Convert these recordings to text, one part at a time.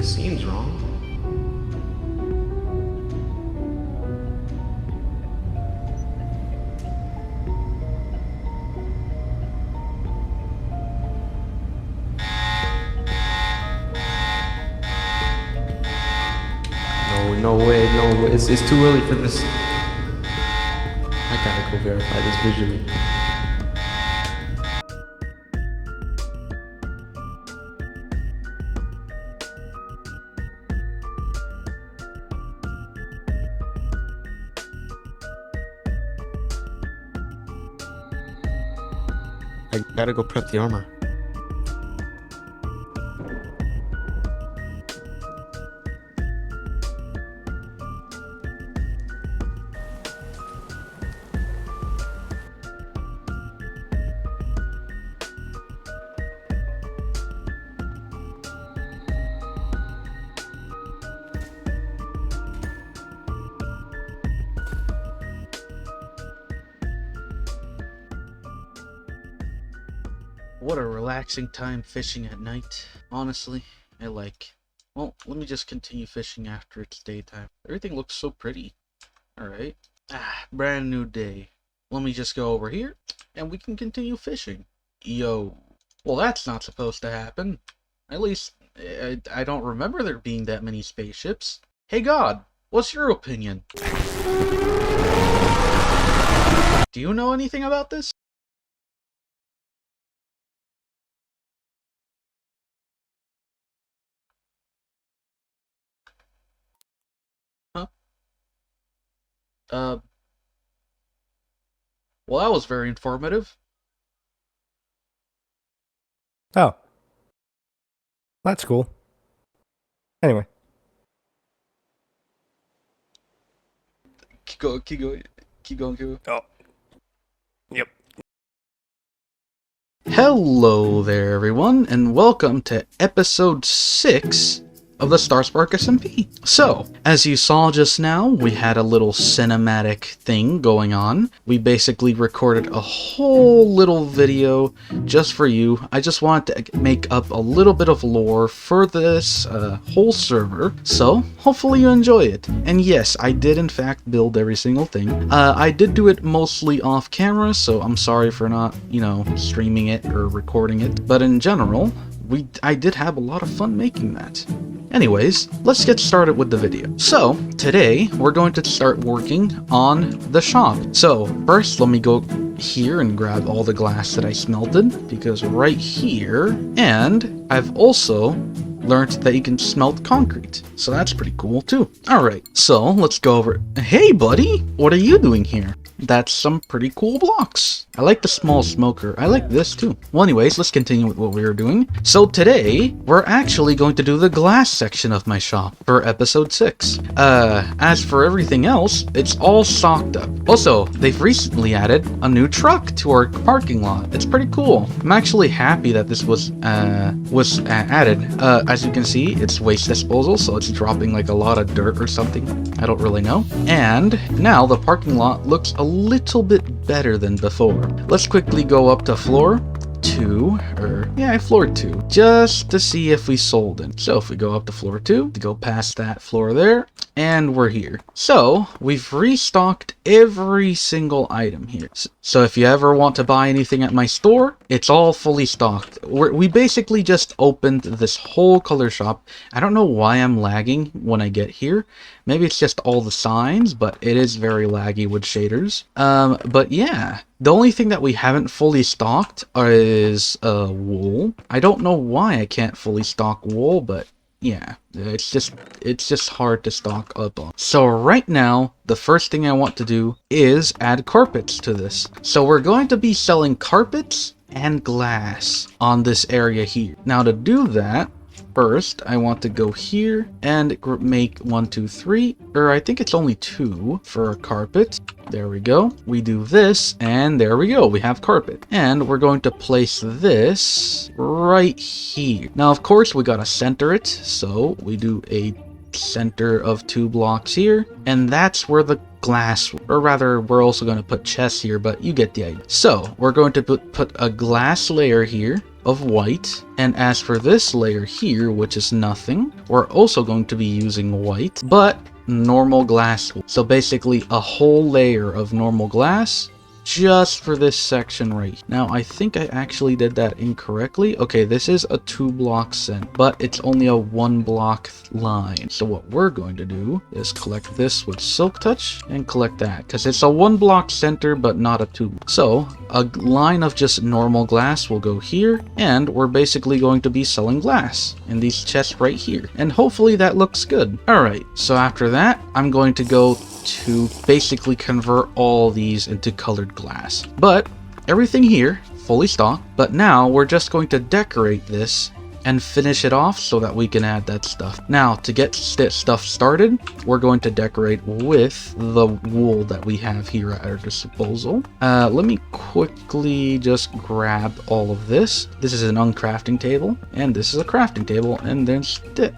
seems wrong. No way, no, it's too early for this. I gotta go verify this visually. I gotta go prep the armor. What a relaxing time fishing at night. Honestly, well, let me just continue fishing after it's daytime. Everything looks so pretty. Alright. Brand new day. Let me just go over here, and we can continue fishing. Yo. Well, that's not supposed to happen. At least, I don't remember there being that many spaceships. Hey God, what's your opinion? Do you know anything about this? Huh? Well, that was very informative. Oh. That's cool. Anyway. Keep going. Oh. Yep. Hello there, everyone, and welcome to episode 6 of the Starspark SMP. So, as you saw just now, we had a little cinematic thing going on. We basically recorded a whole little video just for you. I just wanted to make up a little bit of lore for this whole server, so hopefully you enjoy it. And yes, I did in fact build every single thing. I did do it mostly off camera, so I'm sorry for not, streaming it or recording it, but in general, I did have a lot of fun making that. Anyways, let's get started with the video. So, today, we're going to start working on the shop. So, first, let me go here and grab all the glass that I smelted, because right here, and I've also learned that you can smelt concrete. So that's pretty cool, too. Alright, so let's go over. Hey, buddy! What are you doing here? That's some pretty cool blocks. I like the small smoker. I like this too. Well, anyways, let's continue with what we were doing. So today, we're actually going to do the glass section of my shop for episode 6. As for everything else, it's all stocked up. Also, they've recently added a new truck to our parking lot. It's pretty cool. I'm actually happy that this was added. As you can see, it's waste disposal, so it's dropping like a lot of dirt or something. I don't really know. And now the parking lot looks a little bit better than before. Let's quickly go up to floor 2, floor 2, just to see if we sold it. So if we go up to floor 2, to go past that floor there, and we're here. So we've restocked every single item here. So if you ever want to buy anything at my store, it's all fully stocked. We basically just opened this whole color shop. I don't know why I'm lagging when I get here. Maybe it's just all the signs, but it is very laggy with shaders. But yeah, the only thing that we haven't fully stocked is wool. I don't know why I can't fully stock wool, but yeah, it's just hard to stock up on. So right now, the first thing I want to do is add carpets to this. So we're going to be selling carpets and glass on this area here. Now to do that, first, I want to go here and make 1, 2, 3, or I think it's only 2 for a carpet. There we go. We do this, and there we go. We have carpet. And we're going to place this right here. Now, of course, we gotta center it, so we do a center of 2 blocks here, and that's where the glass, or rather, we're also going to put chests here, but you get the idea. So, we're going to put a glass layer here, of white. And as for this layer here, which is nothing, we're also going to be using white, but normal glass. So basically a whole layer of normal glass just for this section right here. Now, I think I actually did that incorrectly. Okay, this is a 2-block center, but it's only a 1-block line. So what we're going to do is collect this with Silk Touch and collect that, because it's a 1-block center, but not a 2. So a line of just normal glass will go here, and we're basically going to be selling glass in these chests right here. And hopefully that looks good. All right, so after that, I'm going to go to basically convert all these into colored glass. But everything here fully stocked, but now we're just going to decorate this and finish it off so that we can add that stuff. Now, to get stuff started, we're going to decorate with the wool that we have here at our disposal. Let me quickly just grab all of this. This is an uncrafting table, and this is a crafting table, and then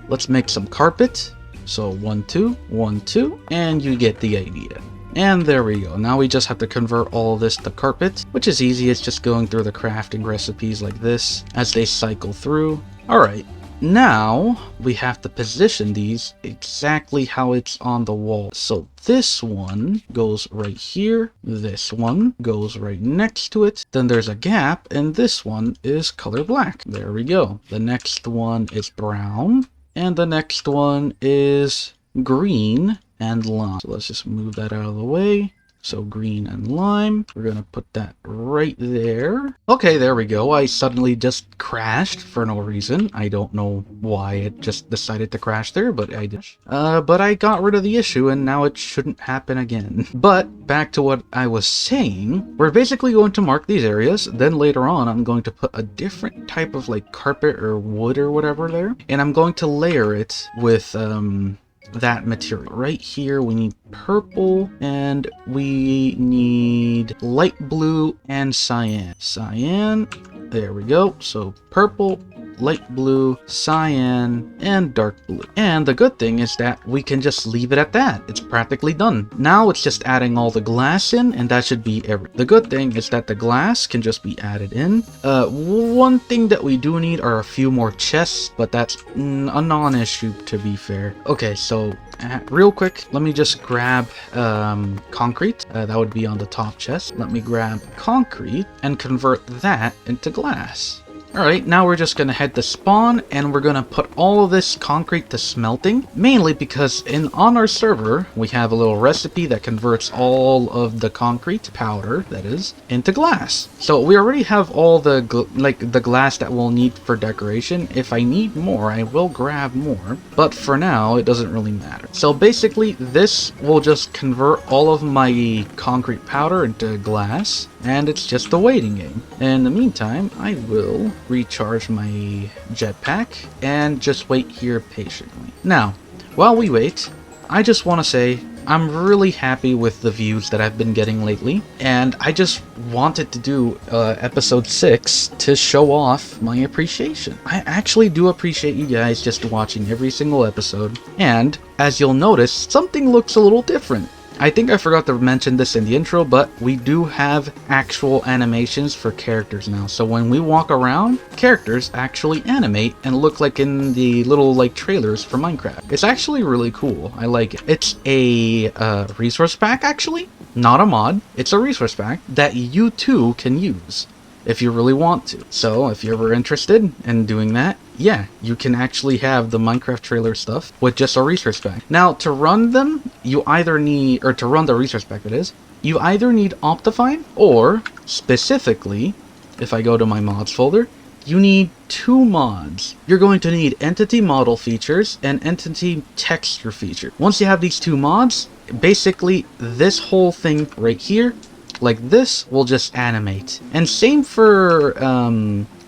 let's make some carpet. So 1, 2, 1, 2, and you get the idea. And there we go. Now we just have to convert all of this to carpet, which is easy. It's just going through the crafting recipes like this as they cycle through. All right, now we have to position these exactly how it's on the wall. So this one goes right here. This one goes right next to it. Then there's a gap, and this one is color black. There we go. The next one is brown. And the next one is green and lime. So let's just move that out of the way. So green and lime. We're going to put that right there. Okay, there we go. I suddenly just crashed for no reason. I don't know why it just decided to crash there, but I did. But I got rid of the issue, and now it shouldn't happen again. But back to what I was saying, we're basically going to mark these areas. Then later on, I'm going to put a different type of like carpet or wood or whatever there. And I'm going to layer it with that material. Right here we need purple, and we need light blue and cyan. There we go. So purple, light blue, cyan, and dark blue. And the good thing is that we can just leave it at that. It's practically done. Now it's just adding all the glass in, and that should be everything. The good thing is that the glass can just be added in. One thing that we do need are a few more chests, but that's a non-issue to be fair. Okay, so real quick, let me just grab concrete. That would be on the top chest. Let me grab concrete and convert that into glass. Alright, now we're just going to head to spawn, and we're going to put all of this concrete to smelting, mainly because on our server, we have a little recipe that converts all of the concrete powder, that is, into glass. So we already have all the glass that we'll need for decoration. If I need more, I will grab more, but for now, it doesn't really matter. So basically, this will just convert all of my concrete powder into glass, and it's just a waiting game. In the meantime, I will recharge my jetpack and just wait here patiently. Now, while we wait, I just want to say I'm really happy with the views that I've been getting lately, and I just wanted to do episode 6 to show off my appreciation. I actually do appreciate you guys just watching every single episode, and as you'll notice, something looks a little different. I think I forgot to mention this in the intro, but we do have actual animations for characters now. So when we walk around, characters actually animate and look like in the little like trailers for Minecraft. It's actually really cool. I like it. It's a resource pack actually, not a mod. It's a resource pack that you too can use if you really want to. So if you're ever interested in doing that, yeah, you can actually have the Minecraft trailer stuff with just a resource pack. Now, to run them, you either need, or to run the resource pack that is, you either need Optifine, or specifically, if I go to my mods folder, you need 2 mods. You're going to need entity model features and entity texture feature. Once you have these 2 mods, basically this whole thing right here, like this, will just animate. And same for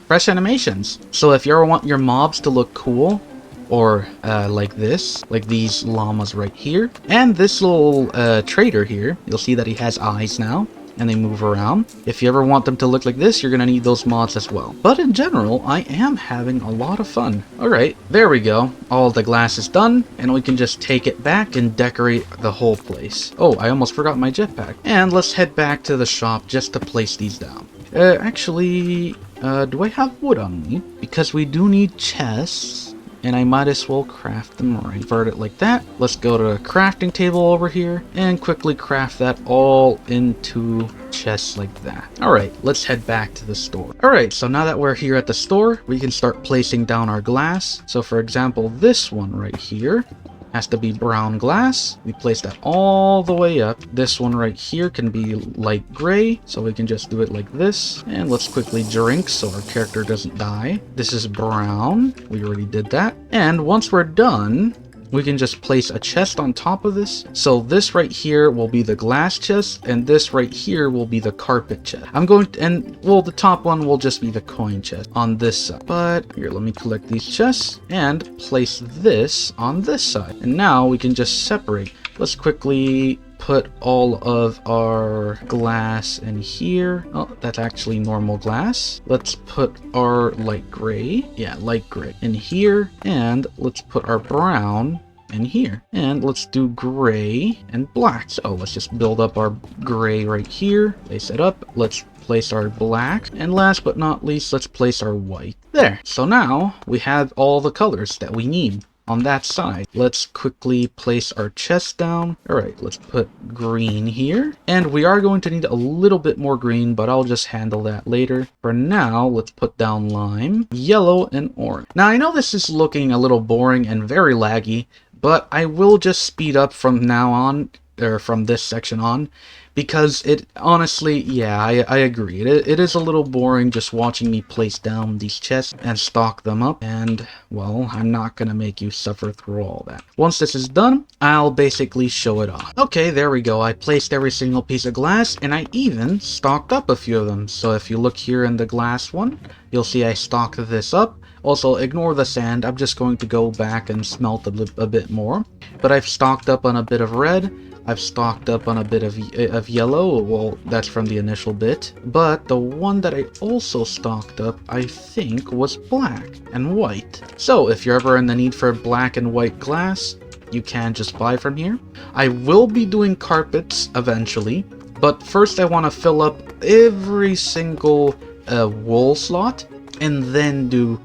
fresh animations. So if you ever want your mobs to look cool, or like this, like these llamas right here, and this little trader here, you'll see that he has eyes now. and they move around. If you ever want them to look like this, you're going to need those mods as well. But in general, I am having a lot of fun. Alright, there we go. All the glass is done, and we can just take it back and decorate the whole place. Oh, I almost forgot my jetpack. And let's head back to the shop just to place these down. Actually, do I have wood on me? Because we do need chests, and I might as well craft them right. Invert it like that. Let's go to a crafting table over here and quickly craft that all into chests like that. Alright, let's head back to the store. Alright, so now that we're here at the store, we can start placing down our glass. So for example, this one right here has to be brown glass. We place that all the way up. This one right here can be light gray, so we can just do it like this. And let's quickly drink so our character doesn't die. This is brown. We already did that. And once we're done, we can just place a chest on top of this. So this right here will be the glass chest, and this right here will be the carpet chest. I'm going to, and well, the top one will just be the coin chest on this side. But here, let me collect these chests and place this on this side. And now we can just separate. Let's quickly put all of our glass in here. Oh, that's actually normal glass. Let's put our light gray. Yeah, light gray in here. And let's put our brown in here. And let's do gray and black. So let's just build up our gray right here. Place it up. Let's place our black. And last but not least, let's place our white. There. So now we have all the colors that we need on that side. Let's quickly place our chest down. Alright, let's put green here. And we are going to need a little bit more green, but I'll just handle that later. For now, let's put down lime, yellow, and orange. Now, I know this is looking a little boring and very laggy, but I will just speed up from now on, or from this section on, because it honestly, yeah, I agree. It is a little boring just watching me place down these chests and stock them up. And, well, I'm not going to make you suffer through all that. Once this is done, I'll basically show it off. Okay, there we go. I placed every single piece of glass, and I even stocked up a few of them. So if you look here in the glass one, you'll see I stocked this up. Also, ignore the sand. I'm just going to go back and smelt a bit more. But I've stocked up on a bit of red. I've stocked up on a bit of yellow. Well, that's from the initial bit. But the one that I also stocked up, I think, was black and white. So if you're ever in the need for black and white glass, you can just buy from here. I will be doing carpets eventually. But first I want to fill up every single wool slot and then do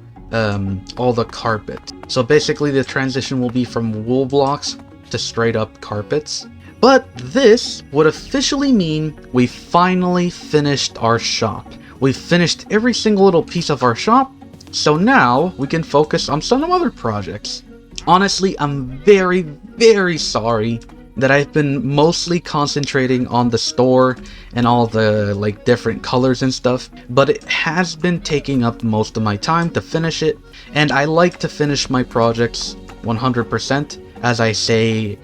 all the carpet. So basically the transition will be from wool blocks to straight up carpets. But this would officially mean we finally finished our shop. We've finished every single little piece of our shop, so now we can focus on some other projects. Honestly, I'm very, very sorry that I've been mostly concentrating on the store and all the like different colors and stuff, but it has been taking up most of my time to finish it, and I like to finish my projects 100%. As I say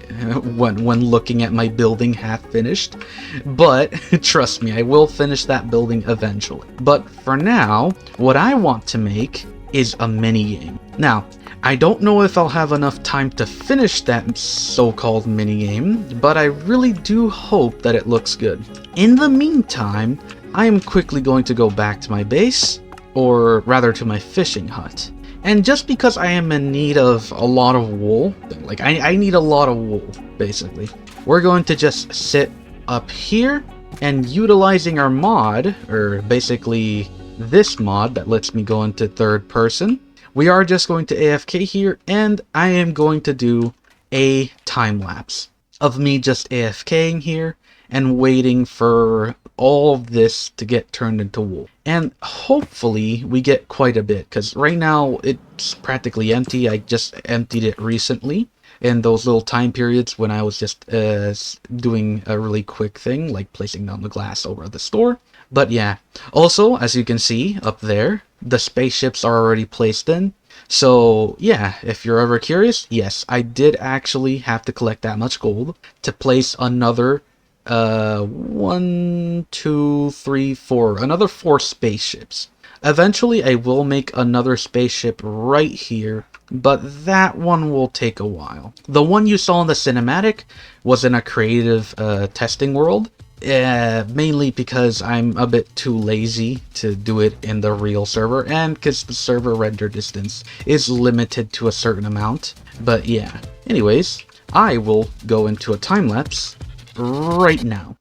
when looking at my building half finished. But trust me, I will finish that building eventually. But for now, what I want to make is a mini game. Now, I don't know if I'll have enough time to finish that so-called mini game, but I really do hope that it looks good. In the meantime, I am quickly going to go back to my base, or rather to my fishing hut. And just because I am in need of a lot of wool, like I need a lot of wool, basically, we're going to just sit up here and utilizing our mod, or basically this mod that lets me go into third person, we are just going to AFK here, and I am going to do a time lapse of me just AFKing here and waiting for all of this to get turned into wool. And hopefully we get quite a bit, because right now it's practically empty. I just emptied it recently in those little time periods when I was just doing a really quick thing, like placing down the glass over at the store. But yeah, also, as you can see up there, the spaceships are already placed in. So yeah, if you're ever curious, yes, I did actually have to collect that much gold to place another 1, 2, 3, 4, another 4 spaceships. Eventually I will make another spaceship right here, but that one will take a while. The one you saw in the cinematic was in a creative testing world, Mainly because I'm a bit too lazy to do it in the real server, and because the server render distance is limited to a certain amount. But yeah, anyways, I will go into a time lapse right now.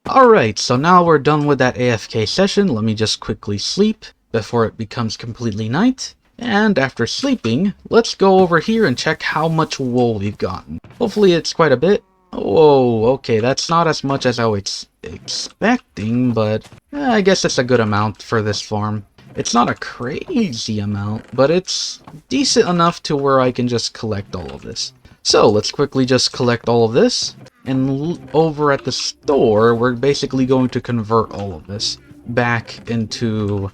Alright, so now we're done with that AFK session. Let me just quickly sleep before it becomes completely night. And after sleeping, let's go over here and check how much wool we've gotten. Hopefully it's quite a bit. Whoa, okay, that's not as much as I was expecting, but I guess it's a good amount for this farm. It's not a crazy amount, but it's decent enough to where I can just collect all of this. So let's quickly just collect all of this. And over at the store, we're basically going to convert all of this back into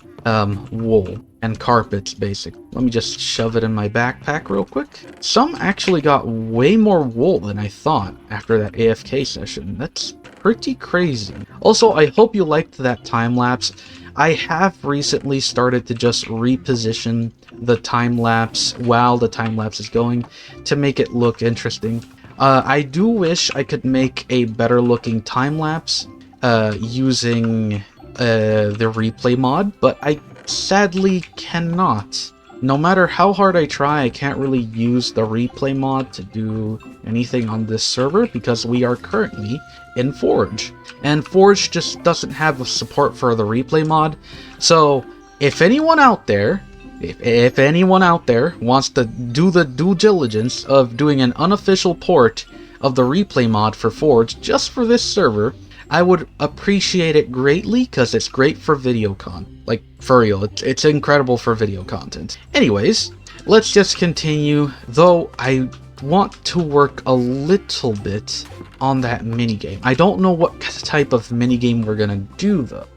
wool and carpets, basically. Let me just shove it in my backpack real quick. Some actually got way more wool than I thought after that AFK session. That's pretty crazy. Also, I hope you liked that time lapse. I have recently started to just reposition the time lapse while the time lapse is going to make it look interesting. I do wish I could make a better looking time lapse using the replay mod, but I sadly cannot. No matter how hard I try, I can't really use the replay mod to do anything on this server because we are currently in Forge. And Forge just doesn't have a support for the replay mod. So if anyone out there, if anyone out there wants to do the due diligence of doing an unofficial port of the replay mod for Forge just for this server, I would appreciate it greatly because it's great for video like for real, it's incredible for video content. Anyways, let's just continue, though I want to work a little bit on that minigame. I don't know what type of minigame we're gonna do though.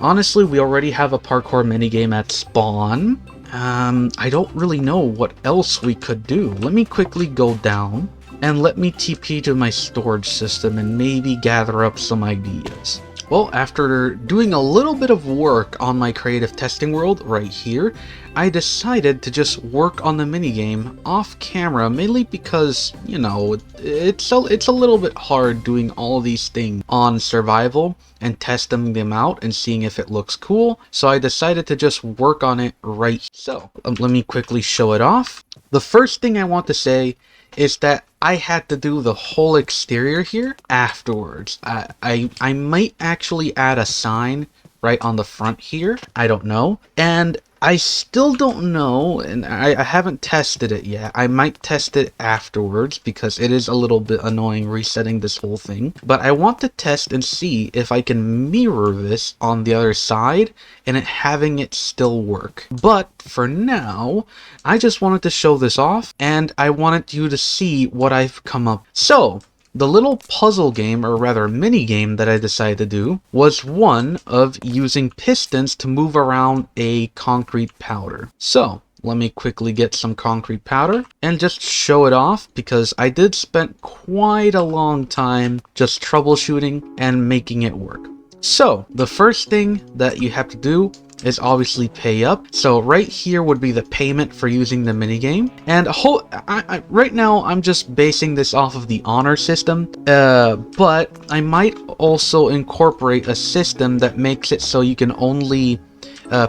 Honestly, we already have a parkour minigame at spawn. I don't really know what else we could do. Let me quickly go down and let me TP to my storage system and maybe gather up some ideas. Well, after doing a little bit of work on my creative testing world right here, I decided to just work on the minigame off camera, mainly because, you know, it's a little bit hard doing all of these things on survival and testing them out and seeing if it looks cool. So I decided to just work on it right here. So let me quickly show it off. The first thing I want to say is that I had to do the whole exterior here afterwards. I might actually add a sign right on the front here. I don't know. And I still don't know, and I haven't tested it yet. I might test it afterwards because it is a little bit annoying resetting this whole thing. But I want to test and see if I can mirror this on the other side and having it still work. But for now, I just wanted to show this off, and I wanted you to see what I've come up. So, the little puzzle game, or rather mini game that I decided to do, was one of using pistons to move around a concrete powder. So, let me quickly get some concrete powder and just show it off, because I did spend quite a long time just troubleshooting and making it work. So, the first thing that you have to do is obviously pay up. So right here would be the payment for using the minigame. And right now I'm just basing this off of the honor system, but I might also incorporate a system that makes it so you can only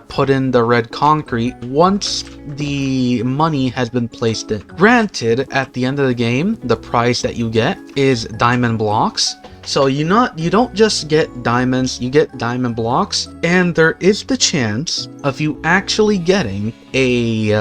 put in the red concrete once the money has been placed in. Granted, at the end of the game, the prize that you get is diamond blocks. So you don't just get diamonds, you get diamond blocks, and there is the chance of you actually getting a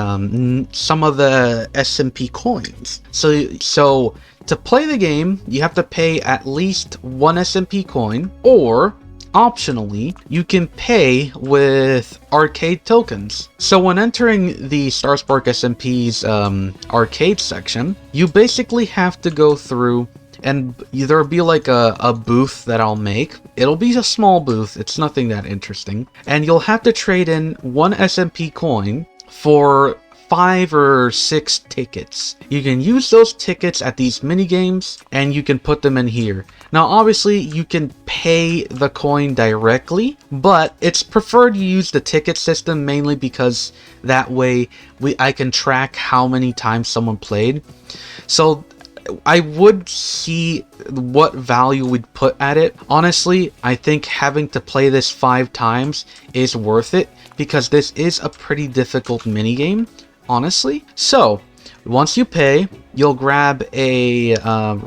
some of the SMP coins. So to play the game, you have to pay at least 1 SMP coin, or optionally, you can pay with arcade tokens. So when entering the Starspark SMP's arcade section, you basically have to go through, and there'll be like a booth that I'll make. It'll be a small booth, it's nothing that interesting. And you'll have to trade in 1 SMP coin for 5 or 6 tickets. You can use those tickets at these mini games, and you can put them in here. Now obviously you can pay the coin directly, but it's preferred you use the ticket system, mainly because that way I can track how many times someone played. So I would see what value we'd put at it. Honestly, I think having to play this 5 times is worth it, because this is a pretty difficult minigame, honestly. So, once you pay, you'll grab a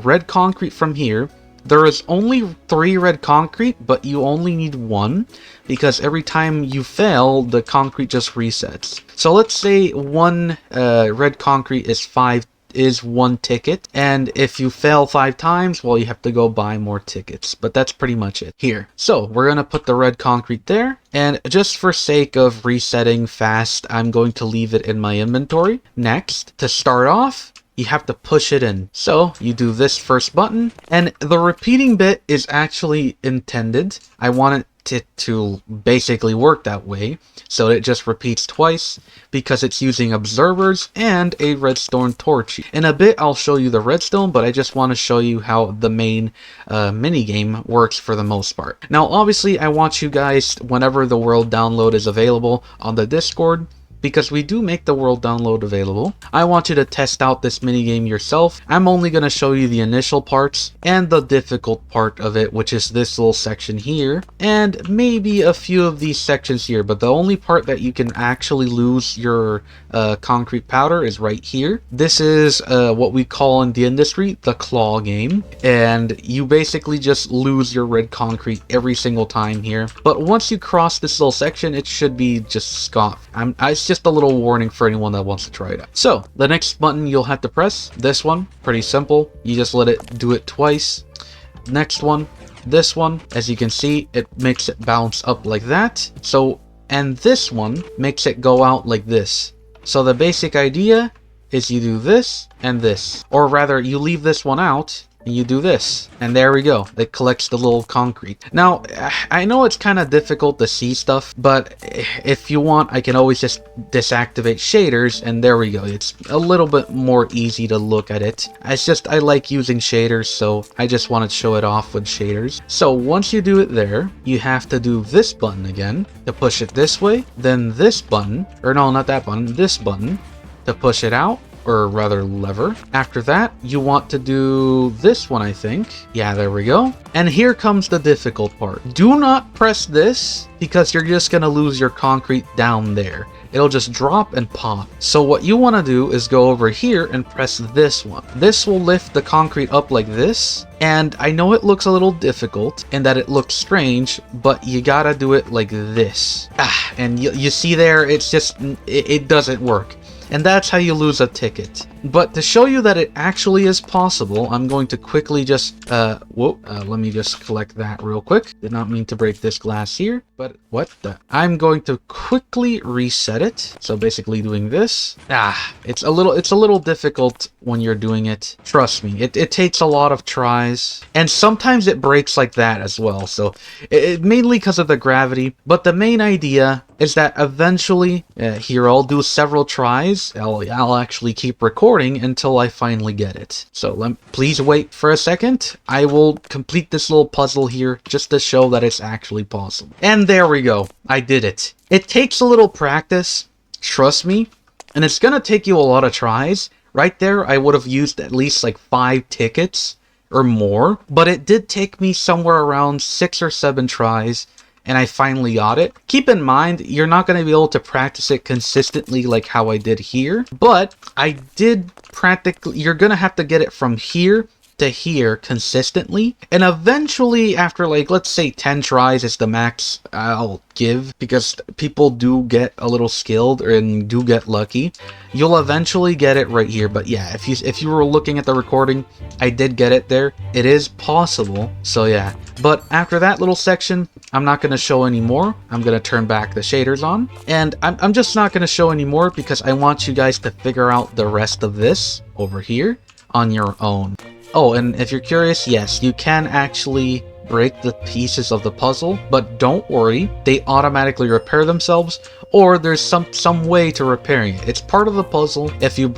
red concrete from here. There is only 3 red concrete, but you only need 1, because every time you fail, the concrete just resets. So let's say 1 red concrete is 1 ticket, and if you fail 5 times, well, you have to go buy more tickets. But that's pretty much it here. So we're gonna put the red concrete there, and just for sake of resetting fast, I'm going to leave it in my inventory. Next, to start off, you have to push it in. So you do this first button, and the repeating bit is actually intended. I want it to basically work that way, so it just repeats twice, because it's using observers and a redstone torch. In a bit I'll show you the redstone, but I just want to show you how the main minigame works for the most part. Now obviously I want you guys, whenever the world download is available on the Discord, because we do make the world download available, I want you to test out this minigame yourself. I'm only going to show you the initial parts and the difficult part of it, which is this little section here, and maybe a few of these sections here, but the only part that you can actually lose your concrete powder is right here. This is what we call in the industry the claw game, and you basically just lose your red concrete every single time here. But once you cross this little section, it should be just scoff. It's just a little warning for anyone that wants to try it out. So the next button you'll have to press, this one, pretty simple. You just let it do it twice. Next one, this one, as you can see, it makes it bounce up like that. So, and this one makes it go out like this. So the basic idea is you do this and this, or rather you leave this one out and you do this, and there we go. It collects the little concrete. Now, I know it's kind of difficult to see stuff, but if you want, I can always just deactivate shaders, and there we go. It's a little bit more easy to look at it. It's just, I like using shaders, so I just wanted to show it off with shaders. So once you do it there, you have to do this button again to push it this way, then this button, or no, not that button, this button to push it out, or rather lever. After that, you want to do this one, I think. Yeah, there we go. And here comes the difficult part. Do not press this, because you're just gonna lose your concrete down there. it'll just drop and pop. So what you want to do is go over here and press this one. This will lift the concrete up like this. And I know it looks a little difficult and that it looks strange, but you gotta do it like this. And you see there, it's just, it doesn't work. And that's how you lose a ticket. But to show you that it actually is possible, I'm going to quickly just, let me just collect that real quick. Did not mean to break this glass here, but what the? I'm going to quickly reset it. So basically doing this. It's a little difficult when you're doing it. Trust me, it takes a lot of tries. And sometimes it breaks like that as well. So mainly because of the gravity. But the main idea is that eventually, here I'll do several tries. I'll actually keep recording until I finally get it. So please wait for a second. I will complete this little puzzle here just to show that it's actually possible. And there we go. I did it. It takes a little practice, trust me, and it's gonna take you a lot of tries. Right there, I would have used at least like 5 tickets or more, but it did take me somewhere around 6 or 7 tries. And I finally got it. Keep in mind, you're not going to be able to practice it consistently like how I did here. But I did practically, you're going to have to get it from here to here consistently. And eventually, after like, let's say 10 tries is the max I'll give, because people do get a little skilled and do get lucky. You'll eventually get it right here. But yeah, if you were looking at the recording, I did get it there. It is possible. So yeah. But after that little section, I'm not going to show any more. I'm going to turn back the shaders on. And I'm just not going to show any more because I want you guys to figure out the rest of this over here on your own. Oh, and if you're curious, yes, you can actually break the pieces of the puzzle, but don't worry, they automatically repair themselves, or there's some way to repairing it. It's part of the puzzle. If you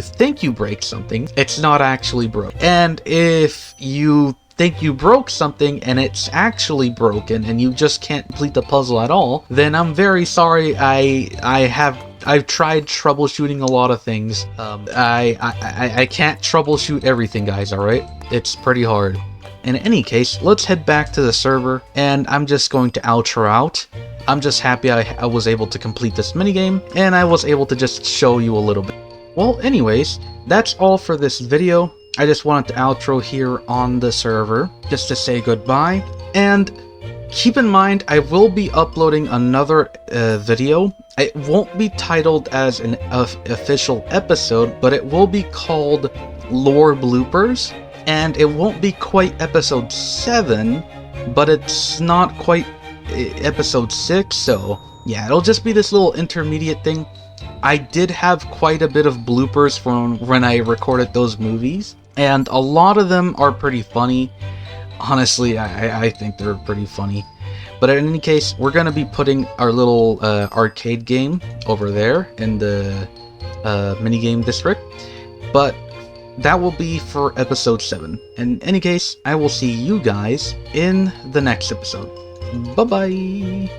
think you break something, it's not actually broken. And if you think you broke something and it's actually broken and you just can't complete the puzzle at all, then I'm very sorry. I've tried troubleshooting a lot of things. I can't troubleshoot everything, guys, alright? It's pretty hard. In any case, let's head back to the server, and I'm just going to outro out. I'm just happy I was able to complete this minigame, and I was able to just show you a little bit. Well, anyways, that's all for this video. I just wanted to outro here on the server, just to say goodbye, and keep in mind, I will be uploading another video. It won't be titled as an official episode, but it will be called Lore Bloopers, and it won't be quite episode 7, but it's not quite episode 6, so yeah, it'll just be this little intermediate thing. I did have quite a bit of bloopers from when I recorded those movies, and a lot of them are pretty funny. Honestly, I think they're pretty funny. But in any case, we're going to be putting our little arcade game over there in the minigame district. But that will be for episode 7. In any case, I will see you guys in the next episode. Bye-bye.